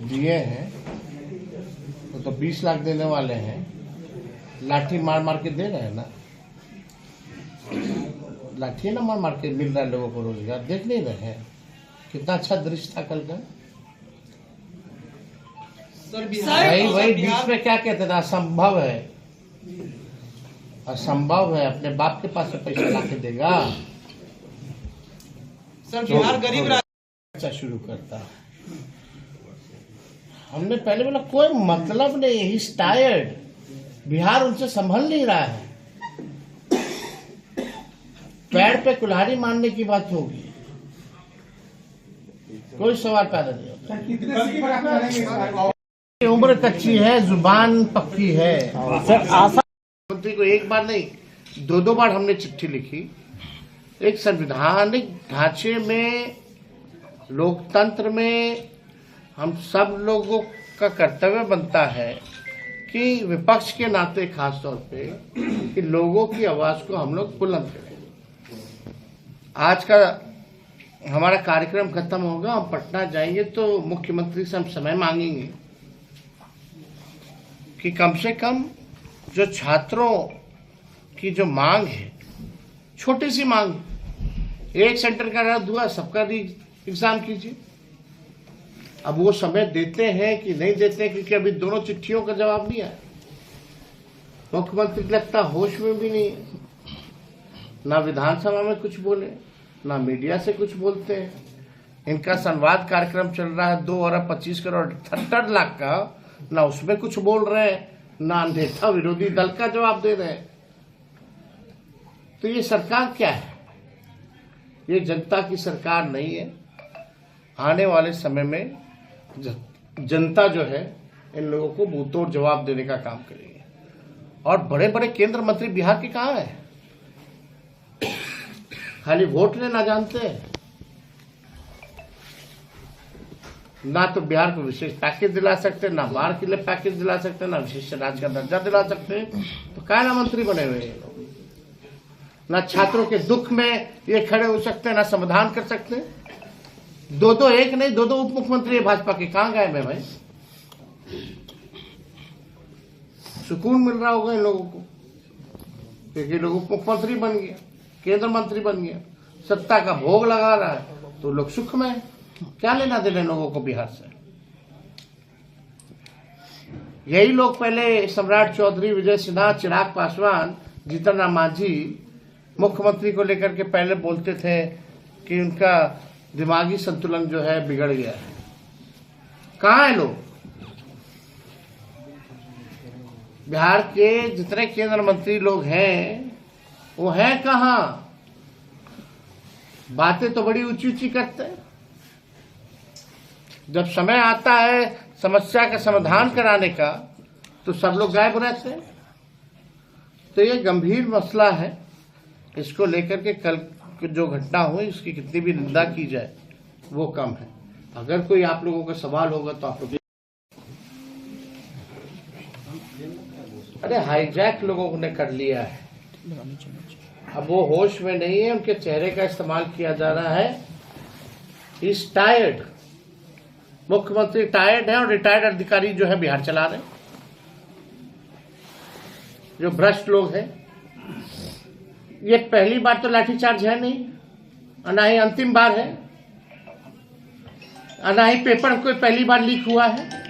दिए हैं तो 20 लाख देने वाले हैं, लाठी मार मार के दे रहे हैं ना, लाठी ना मार मार के मिल रहा है लोगों को रोजगार। देख नहीं रहे हैं कितना अच्छा दृश्य था कल का। वही बीच में क्या कहते हैं, असंभव है, असंभव है, अपने बाप के पास से पैसा ला के देगा। सर बिहार गरीब अच्छा शुरू करता। हमने पहले बोला कोई मतलब नहीं, ही इज टायर्ड। बिहार उनसे संभल नहीं रहा है। पैर पे कुल्हाड़ी मारने की बात होगी, कोई सवाल पैदा नहीं होता। उम्र कच्ची है, जुबान पक्की है। मुख्यमंत्री को एक बार नहीं 2 बार हमने चिट्ठी लिखी। एक संवैधानिक ढांचे में, लोकतंत्र में हम सब लोगों का कर्तव्य बनता है कि विपक्ष के नाते खास तौर पे कि लोगों की आवाज को हम लोग बुलंद करें। आज का हमारा कार्यक्रम खत्म होगा, हम पटना जाएंगे तो मुख्यमंत्री से हम समय मांगेंगे कि कम से कम जो छात्रों की जो मांग है, छोटी सी मांग, एक सेंटर का रद्द हुआ, सबका एग्जाम कीजिए। अब वो समय देते हैं कि नहीं देते हैं, क्योंकि अभी दोनों चिट्ठियों का जवाब नहीं आया। मुख्यमंत्री लगता होश में भी नहीं है, ना विधानसभा में कुछ बोले, ना मीडिया से कुछ बोलते हैं। इनका संवाद कार्यक्रम चल रहा है 2 अरब 25 करोड़ 78 लाख का, ना उसमें कुछ बोल रहे हैं, ना नेता विरोधी दल का जवाब दे रहे हैं। तो ये सरकार क्या है? ये जनता की सरकार नहीं है। आने वाले समय में जनता जो है इन लोगों को मुंहतोड़ जवाब देने का काम करेगी। और बड़े बड़े केंद्र मंत्री बिहार के कहाँ है? खाली वोट लेना जानते हैं, ना तो बिहार को विशेष पैकेज दिला सकते, ना बाढ़ के लिए पैकेज दिला सकते, ना विशेष राज्य का दर्जा दिला सकते। तो कायना मंत्री बने हुए हैं लोग। ना छात्रों के दुख में ये खड़े हो सकते हैं, ना समाधान कर सकते। 2 एक नहीं 2 उप मुख्यमंत्री है भाजपा के, कहां गए मैं भाई? सुकून मिल रहा होगा इन लोगों को, क्योंकि लोग उप मुख्यमंत्री बन गया, केंद्र मंत्री बन गया, सत्ता का भोग लगा रहा है, तो लोग सुख में है। क्या लेना देना लोगों को बिहार से? यही लोग पहले सम्राट चौधरी, विजय सिन्हा, चिराग पासवान, जीतन राम मांझी मुख्यमंत्री को लेकर के पहले बोलते थे कि उनका दिमागी संतुलन जो है बिगड़ गया है। कहाँ है लोग? बिहार के जितने केंद्र मंत्री लोग हैं वो हैं कहाँ? बातें तो बड़ी ऊंची ऊंची करते हैं, जब समय आता है समस्या का समाधान कराने का तो सब लोग गायब रहते हैं। तो ये गंभीर मसला है, इसको लेकर के कल जो घटना हुई इसकी कितनी भी निंदा की जाए वो कम है। अगर कोई आप लोगों का सवाल होगा तो आप लोग, अरे हाईजैक लोगों ने कर लिया है, अब वो होश में नहीं है, उनके चेहरे का इस्तेमाल किया जा रहा है। He is tired. मुख्यमंत्री टायर्ड है और रिटायर्ड अधिकारी जो है बिहार चला रहे, जो भ्रष्ट लोग हैं। ये पहली बार तो लाठीचार्ज है नहीं, ना ही अंतिम बार है, ना ही पेपर कोई पहली बार लीक हुआ है।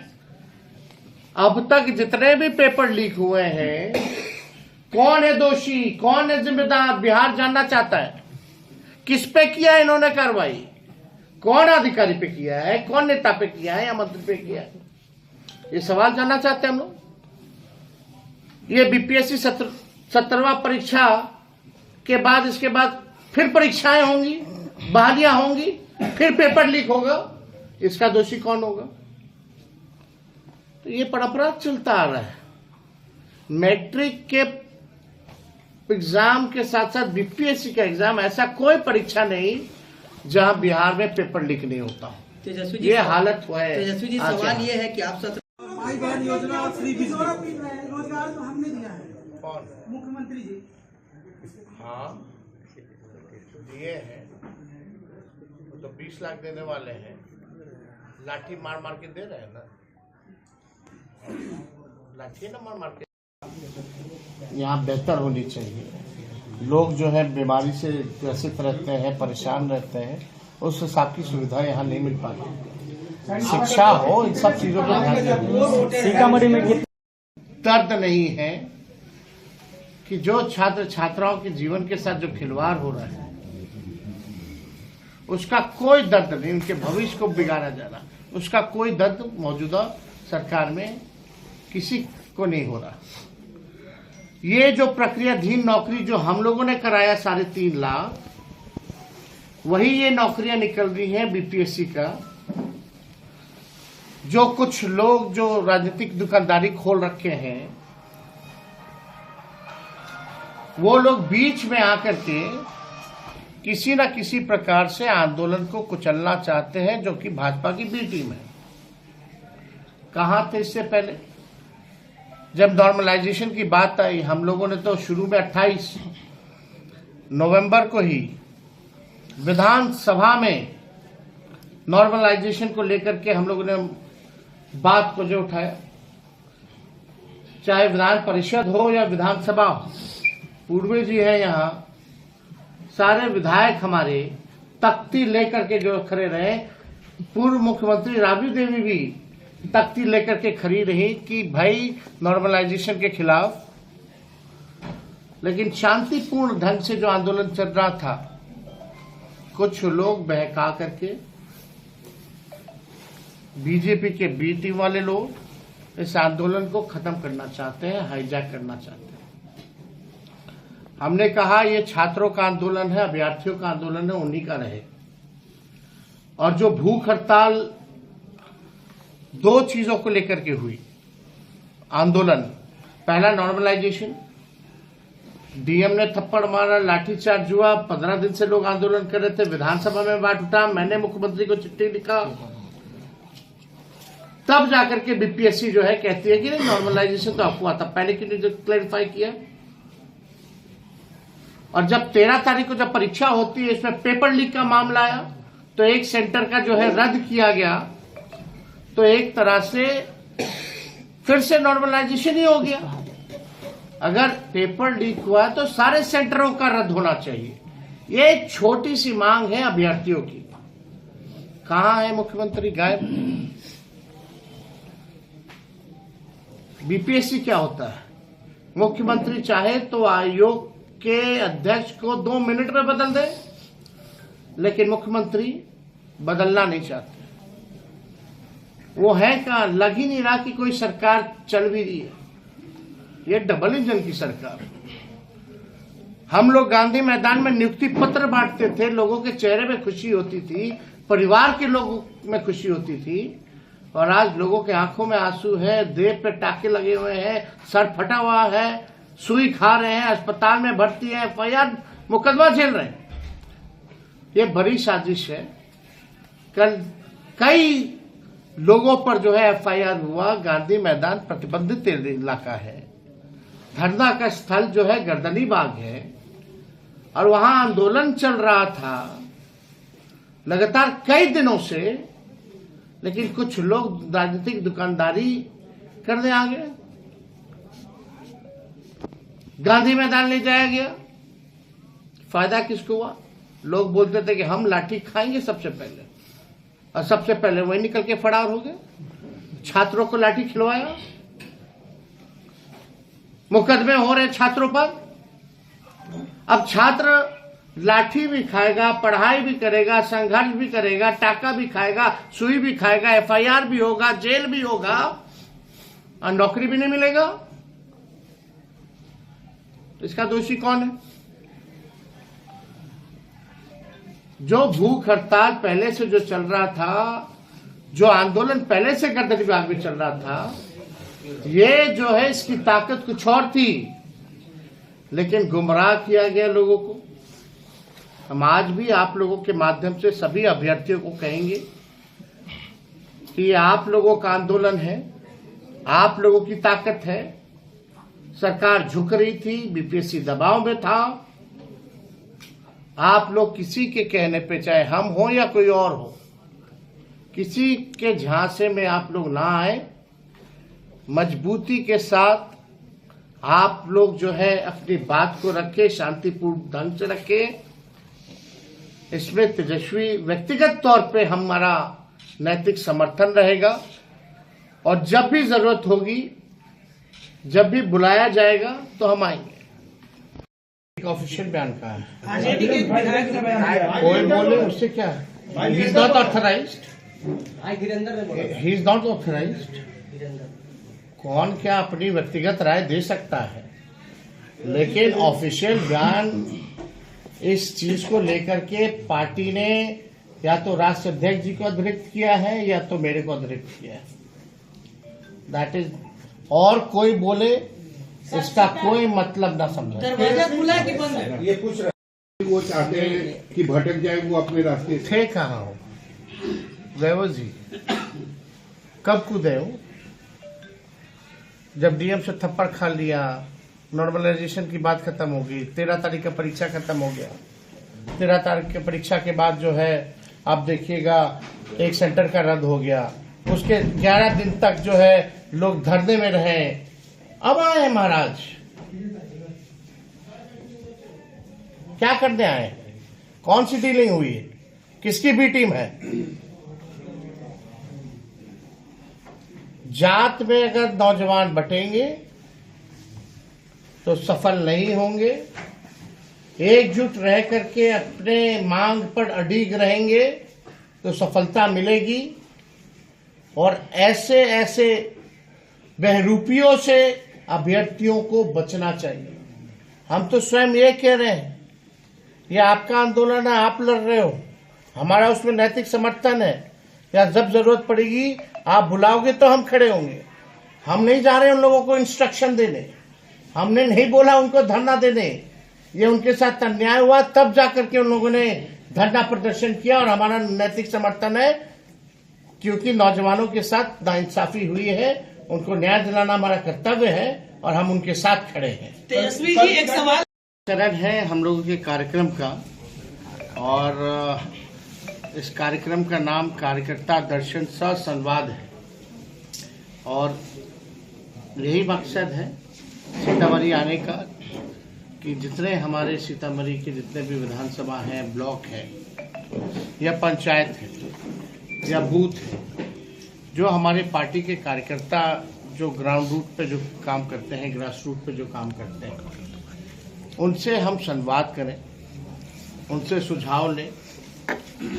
अब तक जितने भी पेपर लीक हुए हैं, कौन है दोषी, कौन है जिम्मेदार, बिहार जानना चाहता है। किस पे किया है इन्होंने कार्रवाई? कौन अधिकारी पे किया है, कौन नेता पे किया है या मंत्री पे किया है? ये सवाल जानना चाहते हैं हम लोग। ये बीपीएससी 17वां परीक्षा के बाद, इसके बाद फिर परीक्षाएं होंगी, बहालियां होंगी, फिर पेपर लीक होगा, इसका दोषी कौन होगा? तो ये परंपरा चलता आ रहा है। मैट्रिक के एग्जाम के साथ साथ बीपीएससी का एग्जाम, ऐसा कोई परीक्षा नहीं जहां बिहार में पेपर लीक नहीं होता। ये हालत हुआ है। तेजस्वी जी, सवाल ये है कि आप माई बहन योजना और फ्री बिजली रोजगार तो हमने दिया है, कौन? मुख्यमंत्री जी। हाँ दिए हैं, तो 20 लाख देने वाले हैं, लाठी मार मार के दे रहे हैं ना, लाठी ना मार मार के। यहाँ बेहतर होनी चाहिए। लोग जो है बीमारी से ग्रसित रहते हैं, परेशान रहते हैं, उस हिसाब की सुविधा यहाँ नहीं मिल पाती। शिक्षा हो, इन सब चीजों पर ध्यान दें। सीतामढ़ी में दर्द नहीं है कि जो छात्र छात्राओं के जीवन के साथ जो खिलवाड़ हो रहा है उसका कोई दर्द नहीं, उनके भविष्य को बिगाड़ा जा रहा, उसका कोई दर्द मौजूदा सरकार में किसी को नहीं हो रहा। ये जो प्रक्रियाधीन नौकरी जो हम लोगों ने कराया 3.5 लाख, वही ये नौकरियां निकल रही हैं बीपीएससी का। जो कुछ लोग जो राजनीतिक दुकानदारी खोल रखे हैं, वो लोग बीच में आकर के किसी न किसी प्रकार से आंदोलन को कुचलना चाहते हैं, जो कि भाजपा की बी टीम है। कहां थे इससे पहले? जब नॉर्मलाइजेशन की बात आई, हम लोगों ने तो शुरू में 28 नवंबर को ही विधानसभा में नॉर्मलाइजेशन को लेकर के हम लोगों ने बात को जो उठाया, चाहे विधान परिषद हो या विधानसभा हो। पूर्वे जी है यहाँ, सारे विधायक हमारे तख्ती लेकर के जो खड़े रहे। पूर्व मुख्यमंत्री राबड़ी देवी भी तख्ती लेकर के खड़ी रही कि भाई नॉर्मलाइजेशन के खिलाफ। लेकिन शांतिपूर्ण ढंग से जो आंदोलन चल रहा था, कुछ लोग बहका करके, बीजेपी के बी टीम वाले लोग इस आंदोलन को खत्म करना चाहते हैं, हाईजैक करना चाहते हैं। हमने कहा ये छात्रों का आंदोलन है, अभ्यर्थियों का आंदोलन है, उन्हीं का रहे। और जो भूख हड़ताल 2 चीजों को लेकर के हुई आंदोलन, पहला नॉर्मलाइजेशन, डीएम ने थप्पड़ मारा, लाठीचार्ज हुआ, 15 दिन से लोग आंदोलन कर रहे थे, विधानसभा में बात उठा, मैंने मुख्यमंत्री को चिट्ठी लिखा, तब जाकर के बीपीएससी जो है कहती है कि नहीं नॉर्मलाइजेशन तो अफवाह था, पहले की नहीं क्लैरिफाई किया। और जब 13 तारीख को जब परीक्षा होती है, इसमें पेपर लीक का मामला आया, तो एक सेंटर का जो है रद्द किया गया, तो एक तरह से फिर से नॉर्मलाइजेशन ही हो गया। अगर पेपर लीक हुआ तो सारे सेंटरों का रद्द होना चाहिए। ये एक छोटी सी मांग है अभ्यर्थियों की। कहां है मुख्यमंत्री? गायब। बीपीएससी क्या होता है? मुख्यमंत्री चाहे तो आयोग के अध्यक्ष को 2 मिनट में बदल दे, लेकिन मुख्यमंत्री बदलना नहीं चाहते। वो है कहां? लग ही नहीं रहा कि कोई सरकार चल भी रही है। ये डबल इंजन की सरकार है। हम लोग गांधी मैदान में नियुक्ति पत्र बांटते थे, लोगों के चेहरे में खुशी होती थी, परिवार के लोगों में खुशी होती थी, और आज लोगों के आंखों में आंसू है, देह पे टाके लगे हुए हैं, सर फटा हुआ है, सुई खा रहे हैं, अस्पताल में भर्ती है, एफआईआर मुकदमा झेल रहे हैं। ये बड़ी साजिश है। कल कई लोगों पर जो है एफआईआर हुआ। गांधी मैदान प्रतिबंधित इलाका है, धरना का स्थल जो है गर्दनी बाग है, और वहां आंदोलन चल रहा था लगातार कई दिनों से, लेकिन कुछ लोग राजनीतिक दुकानदारी करने आ गए। गांधी मैदान ले जाया गया, फायदा किसको हुआ? लोग बोलते थे कि हम लाठी खाएंगे सबसे पहले, और सबसे पहले वही निकल के फरार हो गए। छात्रों को लाठी खिलवाया, मुकदमे हो रहे छात्रों पर। अब छात्र लाठी भी खाएगा, पढ़ाई भी करेगा, संघर्ष भी करेगा, टाका भी खाएगा, सुई भी खाएगा, एफआईआर भी होगा, जेल भी होगा, और नौकरी भी नहीं मिलेगा। इसका दोषी कौन है? जो भूख हड़ताल पहले से जो चल रहा था, जो आंदोलन पहले से गर्दनी बाग में चल रहा था, ये जो है इसकी ताकत कुछ और थी, लेकिन गुमराह किया गया लोगों को। हम आज भी आप लोगों के माध्यम से सभी अभ्यर्थियों को कहेंगे कि आप लोगों का आंदोलन है, आप लोगों की ताकत है। सरकार झुक रही थी, बीपीएससी दबाव में था। आप लोग किसी के कहने पे, चाहे हम हो या कोई और हो, किसी के झांसे में आप लोग ना आए, मजबूती के साथ आप लोग जो है अपनी बात को रखे, शांतिपूर्ण ढंग से रखे। इसमें तेजस्वी व्यक्तिगत तौर पे हमारा नैतिक समर्थन रहेगा और जब भी जरूरत होगी, जब भी बुलाया जाएगा तो हम आएंगे। एक ऑफिशियल बयान का है, आरजेडी के विधायक का बयान है। कोई बोले उससे क्या है, he is not authorised, he is not authorised. कौन क्या अपनी व्यक्तिगत राय दे सकता है, लेकिन ऑफिशियल बयान इस चीज को लेकर के पार्टी ने या तो राष्ट्रीय अध्यक्ष जी को अतिरिक्त किया है या तो मेरे को अतिरिक्त किया है, दैट इज। और कोई बोले इसका कोई मतलब ना समझे। दरवाजा खुला है कि बंद है? ये पूछ रहे हैं, वो चाहते हैं कि भटक जाए वो अपने रास्ते से। थे कहाँ हो वैभव जी, कब कूदे हो? जब डीएम से थप्पड़ खा लिया, नॉर्मलाइजेशन की बात खत्म हो गई, 13 तारीख का परीक्षा खत्म हो गया। 13 तारीख की परीक्षा के बाद जो है आप देखिएगा एक सेंटर का रद्द हो गया, उसके 11 दिन तक जो है लोग धरने में रहे। अब आए महाराज, क्या करने आए? कौन सी डीलिंग हुई है? किसकी बी टीम है? जात में अगर नौजवान बटेंगे तो सफल नहीं होंगे, एकजुट रह करके अपने मांग पर अडिग रहेंगे तो सफलता मिलेगी। और ऐसे ऐसे बहरूपियों से अभ्यर्थियों को बचना चाहिए। हम तो स्वयं ये कह रहे हैं, ये आपका आंदोलन है, आप लड़ रहे हो, हमारा उसमें नैतिक समर्थन है। या जब जरूरत पड़ेगी आप बुलाओगे तो हम खड़े होंगे। हम नहीं जा रहे उन लोगों को इंस्ट्रक्शन देने, हमने नहीं बोला उनको धरना देने। ये उनके साथ अन्याय हुआ तब जाकर के उन लोगों ने धरना प्रदर्शन किया और हमारा नैतिक समर्थन है, क्योंकि नौजवानों के साथ नाइंसाफी हुई है, उनको न्याय दिलाना हमारा कर्तव्य है और हम उनके साथ खड़े हैं। तेजस्वी जी, एक सवाल चरण है हम लोगों के कार्यक्रम का, और इस कार्यक्रम का नाम कार्यकर्ता दर्शन सह संवाद है। और यही मकसद है सीतामढ़ी आने का कि जितने हमारे सीतामढ़ी के जितने भी विधानसभा हैं, ब्लॉक है या पंचायत है या बूथ है, जो हमारे पार्टी के कार्यकर्ता जो ग्राउंड रूट पे जो काम करते हैं, ग्रास रूट पे जो काम करते हैं, उनसे हम संवाद करें, उनसे सुझाव लें।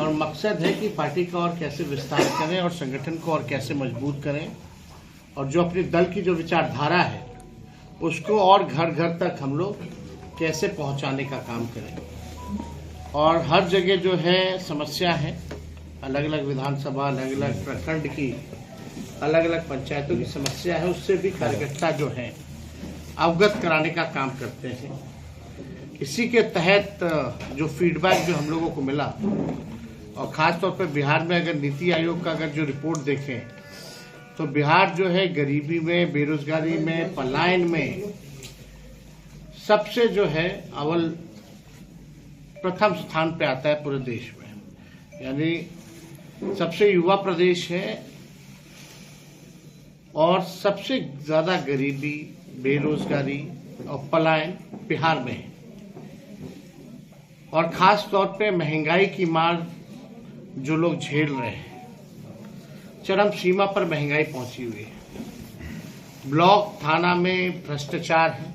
और मकसद है कि पार्टी का और कैसे विस्तार करें और संगठन को और कैसे मजबूत करें, और जो अपने दल की जो विचारधारा है उसको और घर घर तक हम लोग कैसे पहुंचाने का काम करें। और हर जगह जो है समस्या है, अलग अलग विधानसभा, अलग अलग प्रखंड की, अलग अलग पंचायतों की समस्या है, उससे भी कार्यकर्ता जो है अवगत कराने का काम करते हैं। इसी के तहत जो फीडबैक जो हम लोगों को मिला, और ख़ास तौर पर बिहार में अगर नीति आयोग का अगर जो रिपोर्ट देखें तो बिहार जो है गरीबी में, बेरोजगारी में, पलायन में सबसे जो है अव्वल प्रथम स्थान पे आता है पूरे देश में। यानी सबसे युवा प्रदेश है और सबसे ज़्यादा गरीबी, बेरोजगारी और पलायन बिहार में है। और ख़ास तौर पे महंगाई की मार जो लोग झेल रहे हैं, चरम सीमा पर महंगाई पहुंची हुई है। ब्लॉक थाना में भ्रष्टाचार है,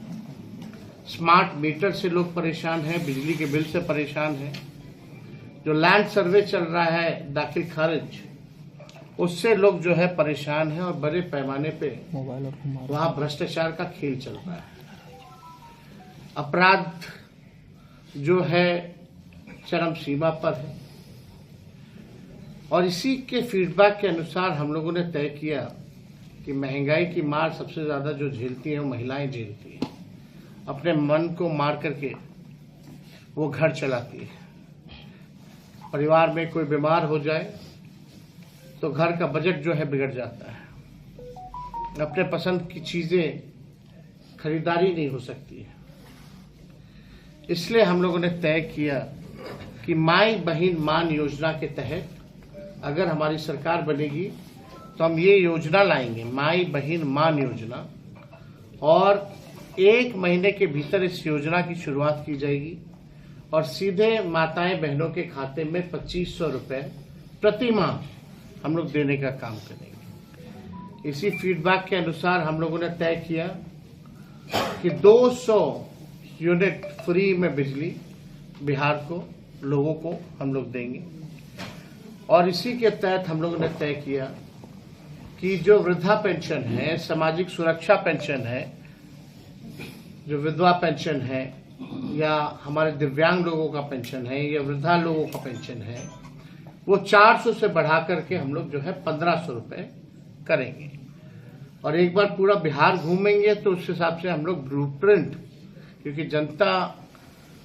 स्मार्ट मीटर से लोग परेशान हैं, बिजली के बिल से परेशान हैं, जो लैंड सर्वे चल रहा है दाखिल खारिज, उससे लोग जो है परेशान हैं और बड़े पैमाने पे वहाँ भ्रष्टाचार का खेल चल रहा है। अपराध जो है चरम सीमा पर है। और इसी के फीडबैक के अनुसार हम लोगों ने तय किया कि महंगाई की मार सबसे ज़्यादा जो झेलती हैं वो महिलाएं झेलती हैं। अपने मन को मार करके वो घर चलाती है। परिवार में कोई बीमार हो जाए तो घर का बजट जो है बिगड़ जाता है। अपने पसंद की चीज़ें खरीदारी नहीं हो सकती है। इसलिए हम लोगों ने तय किया कि माई बहिन मान योजना के तहत अगर हमारी सरकार बनेगी तो हम ये योजना लाएंगे, माई बहन मान योजना, और 1 महीने के भीतर इस योजना की शुरुआत की जाएगी और सीधे माताएं बहनों के खाते में 2500 रुपए प्रति माह हम लोग देने का काम करेंगे। इसी फीडबैक के अनुसार हम लोगों ने तय किया कि 200 यूनिट फ्री में बिजली बिहार को लोगों को हम लोग देंगे, और इसी के तहत हम लोगों ने तय किया कि जो वृद्धा पेंशन है, सामाजिक सुरक्षा पेंशन है, जो विधवा पेंशन है, या हमारे दिव्यांग लोगों का पेंशन है, या वृद्धा लोगों का पेंशन है, वो 400 से बढ़ा करके हम लोग जो है 1500 रुपए करेंगे। और एक बार पूरा बिहार घूमेंगे तो उस हिसाब से हम लोग ब्लूप्रिंट, क्योंकि जनता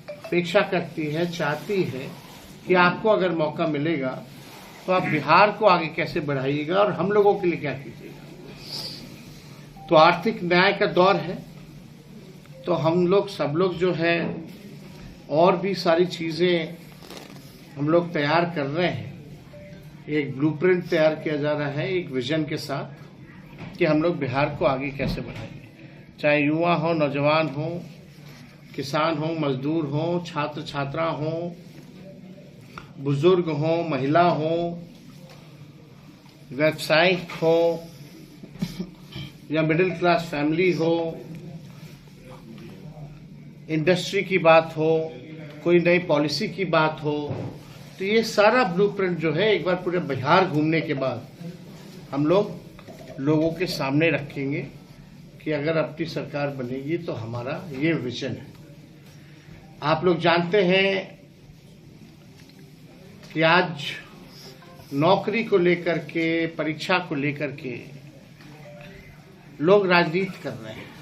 अपेक्षा करती है, चाहती है कि आपको अगर मौका मिलेगा तो आप बिहार को आगे कैसे बढ़ाइएगा और हम लोगों के लिए क्या कीजिएगा। तो आर्थिक न्याय का दौर है, तो हम लोग सब लोग जो है और भी सारी चीजें हम लोग तैयार कर रहे हैं। एक ब्लूप्रिंट तैयार किया जा रहा है एक विजन के साथ कि हम लोग बिहार को आगे कैसे बढ़ाएंगे, चाहे युवा हो, नौजवान हो, किसान हो, मजदूर हो, छात्र छात्रा हो, बुजुर्ग हो, महिला हो, व्यवसायिक हो, या मिडिल क्लास फैमिली हो, इंडस्ट्री की बात हो, कोई नई पॉलिसी की बात हो। तो ये सारा ब्लूप्रिंट जो है एक बार पूरे बिहार घूमने के बाद हम लोग लोगों के सामने रखेंगे कि अगर अपनी सरकार बनेगी तो हमारा ये विजन है। आप लोग जानते हैं कि आज नौकरी को लेकर के, परीक्षा को लेकर के लोग राजनीति कर रहे हैं,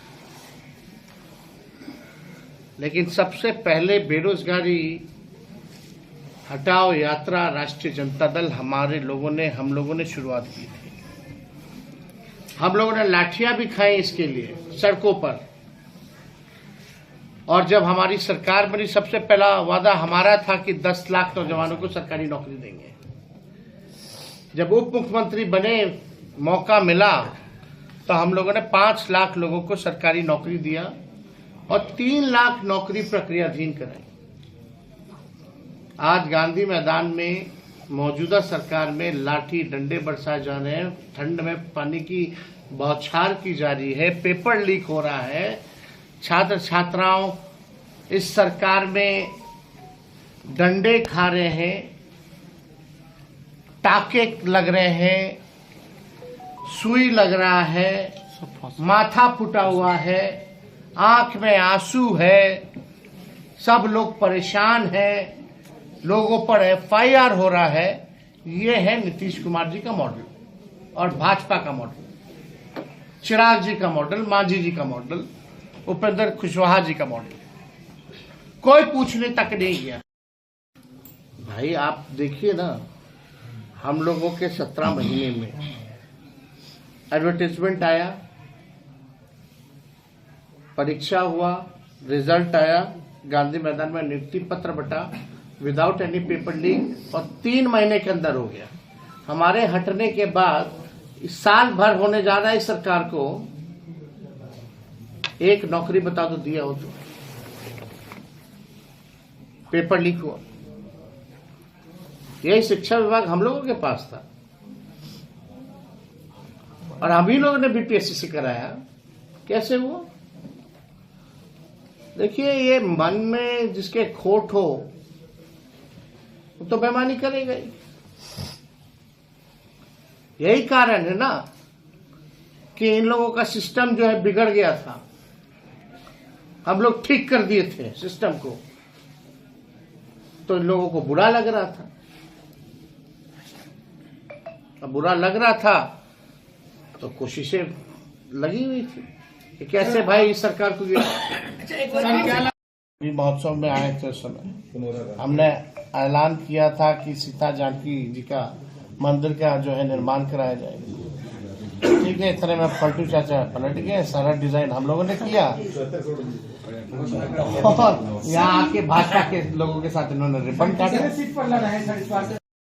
लेकिन सबसे पहले बेरोजगारी हटाओ यात्रा राष्ट्रीय जनता दल हम लोगों ने शुरुआत की थी। हम लोगों ने लाठियां भी खाई इसके लिए सड़कों पर, और जब हमारी सरकार बनी सबसे पहला वादा हमारा था कि 10 लाख नौजवानों को सरकारी नौकरी देंगे। जब उप मुख्यमंत्री बने, मौका मिला, तो हम लोगों ने 5 लाख लोगों को सरकारी नौकरी दिया और 3 लाख नौकरी प्रक्रियाधीन कराई। आज गांधी मैदान में मौजूदा सरकार में लाठी डंडे बरसाए जा रहे हैं, ठंड में पानी की बौछार की जा रही है, पेपर लीक हो रहा है, छात्र छात्राओं इस सरकार में डंडे खा रहे हैं, टाके लग रहे हैं, सुई लग रहा है, माथा फूटा हुआ है, आंख में आंसू है, सब लोग परेशान हैं, लोगों पर एफआईआर हो रहा है। ये है नीतीश कुमार जी का मॉडल और भाजपा का मॉडल, चिराग जी का मॉडल, मांझी जी का मॉडल, उपेंद्र कुशवाहा जी का मॉडल। कोई पूछने तक नहीं गया। भाई आप देखिए ना, हम लोगों के 17 महीने में एडवर्टाइजमेंट आया, परीक्षा हुआ, रिजल्ट आया, गांधी मैदान में नियुक्ति पत्र बटा विदाउट एनी पेपर लीक, और 3 महीने के अंदर हो गया। हमारे हटने के बाद इस साल भर होने जा रहा है इस सरकार को, एक नौकरी बता दो दिया हो तो, पेपर लीक हुआ। यही शिक्षा विभाग हम लोगों के पास था और हम ही लोगों ने बीपीएससी से कराया। कैसे हुआ? देखिए, ये मन में जिसके खोट हो वो तो बेईमानी करेगा ही। यही कारण है ना कि इन लोगों का सिस्टम जो है बिगड़ गया था। हम लोग ठीक कर दिए थे सिस्टम को, तो इन लोगों को बुरा लग रहा था। अब बुरा लग रहा था तो कोशिशें लगी हुई थी कि कैसे भाई इस सरकार को महोत्सव में आए थे। उस समय हमने ऐलान किया था कि सीता जानकी जी का मंदिर का जो है निर्माण कराया जाएगा। ठीक है, इतने में पलटू चाचा पलट गए, सारा डिजाइन हम लोगों ने किया और यहाँ आके भाजपा के लोगों के साथ इन्होंने रिबन काटा।